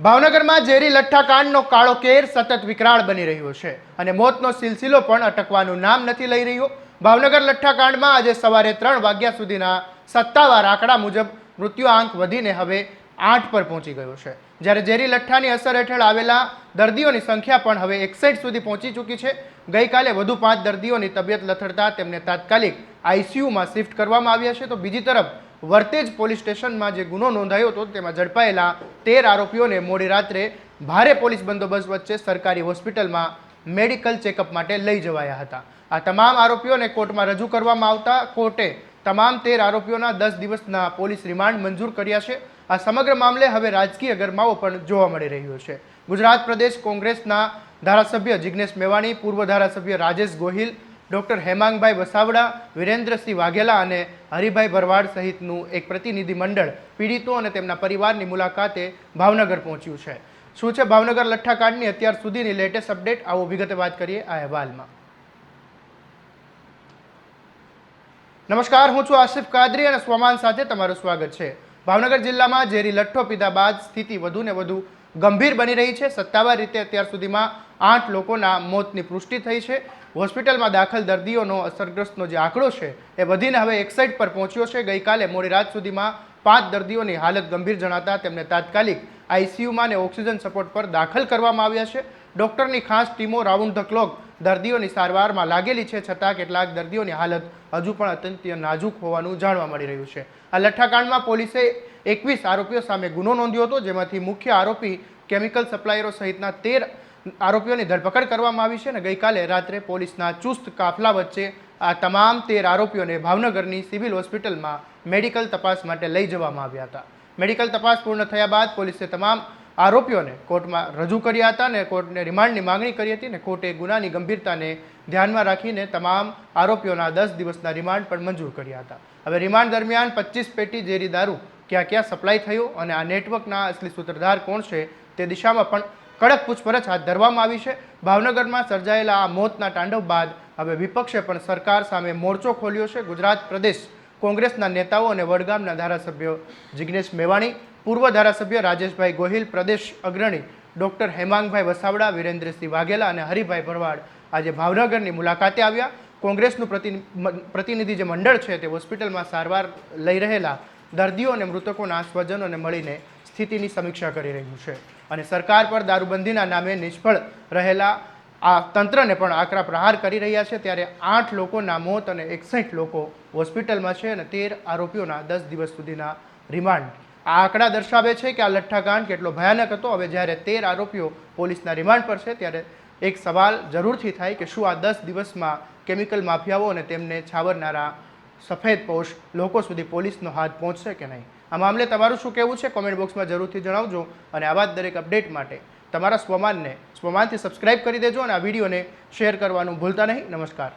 ભાવનગરમાં ઝેરી લઠ્ઠાકાંડનો કાળો કેર સતત વિકરાળ બની રહ્યો છે અને મોતનો સિલસિલો પણ અટકવાનું નામ નથી લઈ રહ્યો। ભાવનગર લઠ્ઠાકાંડમાં આજે સવારે 3 વાગ્યા સુધીના સત્તાવાર આંકડા મુજબ મૃત્યુઆંક વધીને હવે 8 પર પહોંચી ગયો છે, જ્યારે ઝેરી લઠ્ઠાની અસર હેઠળ આવેલા દર્દીઓની સંખ્યા પણ હવે 61 સુધી પહોંચી ચૂકી છે। ગઈકાલે વધુ 5 દર્દીઓની તબિયત લથડતા તેમને તાત્કાલિક આઈસીયુમાં શિફ્ટ કરવામાં આવ્યા છે, તો બીજી તરફ વર્તેજ પોલીસ સ્ટેશનમાં જે ગુનો નોંધાયો હતો તેમાં ઝડપાયેલા 13 આરોપીઓને મોડી રાત્રે ભારે પોલીસ બંદોબસ્ત વચ્ચે સરકારી હોસ્પિટલમાં મેડિકલ ચેકઅપ માટે લઈ જવાયા હતા। આ તમામ આરોપીઓને કોર્ટમાં રજૂ કરવામાં આવતા કોર્ટે તમામ 13 આરોપીઓના 10 દિવસના પોલીસ રિમાન્ડ મંજૂર કર્યા છે। આ સમગ્ર મામલે હવે રાજકીય ગરમાવો પણ જોવા મળી રહ્યો છે। ગુજરાત પ્રદેશ કોંગ્રેસના ધારાસભ્ય જિગ્નેશ મેવાણી, પૂર્વ ધારાસભ્ય રાજેશ ગોહિલ, ડોક્ટર હેમાંગભાઈ વસાવડા, વિરેન્દ્રસિંહ વાઘેલા અને હરિભાઈ ભરવાડ સહિતનું એક પ્રતિનિધિ મંડળ પીડિતો અને તેમના પરિવારની મુલાકાતે ભાવનગર પહોંચ્યું છે। શું છે ભાવનગર લઠ્ઠાકાંડની અત્યાર સુધીની લેટેસ્ટ અપડેટ, આવો વિગતે વાત કરીએ આ અહેવાલમાં। નમસ્કાર, હું છું આસિફ કાદરી અને સ્વમાન સાથે તમારું સ્વાગત છે। ભાવનગર જિલ્લામાં ઝેરી લઠ્ઠો પીધા બાદ સ્થિતિ વધુને વધુ ગંભીર બની રહી છે। સત્તાવાર રીતે અત્યાર સુધીમાં 8 લોકોના મોતની પુષ્ટિ થઈ છે। હોસ્પિટલમાં દાખલ દર્દીઓનો અસરગ્રસ્તનો જે આંકડો છે એ વધીને હવે 61 પર પહોંચ્યો છે। ગઈકાલે મોડી રાત સુધીમાં 5 દર્દીઓની હાલત ગંભીર જણાતા તેમને તાત્કાલિક આઈસીયુમાં અને ઓક્સિજન સપોર્ટ પર દાખલ કરવામાં આવ્યા છે। ડોક્ટરની ખાસ ટીમો રાઉન્ડ ધ ક્લોક દર્દીઓની સારવારમાં લાગેલી છે, છતાં કેટલાક દર્દીઓની હાલત હજુ પણ અત્યંત નાજુક હોવાનું જાણવા મળી રહ્યું છે। આ લઠ્ઠાકાંડમાં પોલીસે 21 આરોપીઓ સામે ગુનો નોંધ્યો હતો, જેમાંથી મુખ્ય આરોપી કેમિકલ સપ્લાયરો સહિતના 13 આરોપીઓની ધરપકડ કરવામાં આવી છે અને ગઈકાલે રાત્રે પોલીસના ચુસ્ત કાફલા વચ્ચે આ તમામ 13 આરોપીઓને ભાવનગરની સિવિલ હોસ્પિટલમાં મેડિકલ તપાસ માટે લઈ જવામાં આવ્યા હતા। મેડિકલ તપાસ પૂર્ણ થયા બાદ પોલીસે તમામ આરોપીઓને કોર્ટમાં રજૂ કર્યા હતા અને કોર્ટને રિમાન્ડની માંગણી કરી હતી અને કોર્ટે ગુનાની ગંભીરતાને ધ્યાનમાં રાખીને તમામ આરોપીઓના 10 દિવસના રિમાન્ડ પણ મંજૂર કર્યા હતા। હવે રિમાન્ડ દરમિયાન 25 પેટી ઝેરી દારૂ ક્યાં ક્યાં સપ્લાય થયો અને આ નેટવર્કના અસલી સૂત્રધાર કોણ છે તે દિશામાં પણ કડક પૂછપરછ હાથ ધરવામાં આવી છે। ભાવનગરમાં સર્જાયેલા આ મોતના તાંડવ બાદ હવે વિપક્ષે પણ સરકાર સામે મોરચો ખોલ્યો છે। ગુજરાત પ્રદેશ કોંગ્રેસના નેતાઓ અને વડગામના ધારાસભ્યો જિગ્નેશ મેવાણી, પૂર્વ ધારાસભ્ય રાજેશભાઈ ગોહિલ, પ્રદેશ અગ્રણી ડોક્ટર હેમાંગભાઈ વસાવડા, વિરેન્દ્રસિંહ વાઘેલા અને હરિભાઈ ભરવાડ આજે ભાવનગરની મુલાકાતે આવ્યા। કોંગ્રેસનું પ્રતિનિધિ જે મંડળ છે તે હોસ્પિટલમાં સારવાર લઈ રહેલા દર્દીઓ અને મૃતકોના સ્વજનોને મળીને સ્થિતિની સમીક્ષા કરી રહ્યું છે અને સરકાર પર દારૂબંધીના નામે નિષ્ફળ રહેલા આ તંત્રને પણ આકરા પ્રહાર કરી રહ્યા છે। ત્યારે 8 લોકોના મોત અને 61 લોકો હોસ્પિટલમાં છે અને 13 આરોપીઓના 10 દિવસ સુધીના રિમાન્ડ। આ આંકડા દર્શાવે છે કે આ લઠ્ઠાકાંડ કેટલો ભયાનક હતો। હવે જ્યારે 13 આરોપીઓ પોલીસના રિમાન્ડ પર છે ત્યારે એક સવાલ જરૂરથી થાય કે શું આ 10 દિવસમાં કેમિકલ માફિયાઓ અને તેમને છાવરનારા સફેદપોશ લોકો સુધી પોલીસનો હાથ પહોંચશે કે નહીં? આ મામલે તમારું શું કહેવું છે કોમેન્ટ બોક્સમાં જરૂરથી જણાવજો અને આવા જ દરેક અપડેટ માટે તમારા સ્વમાનથી સબસ્ક્રાઇબ કરી દેજો અને આ વિડીયોને શેર કરવાનું ભૂલતા નહીં। નમસ્કાર।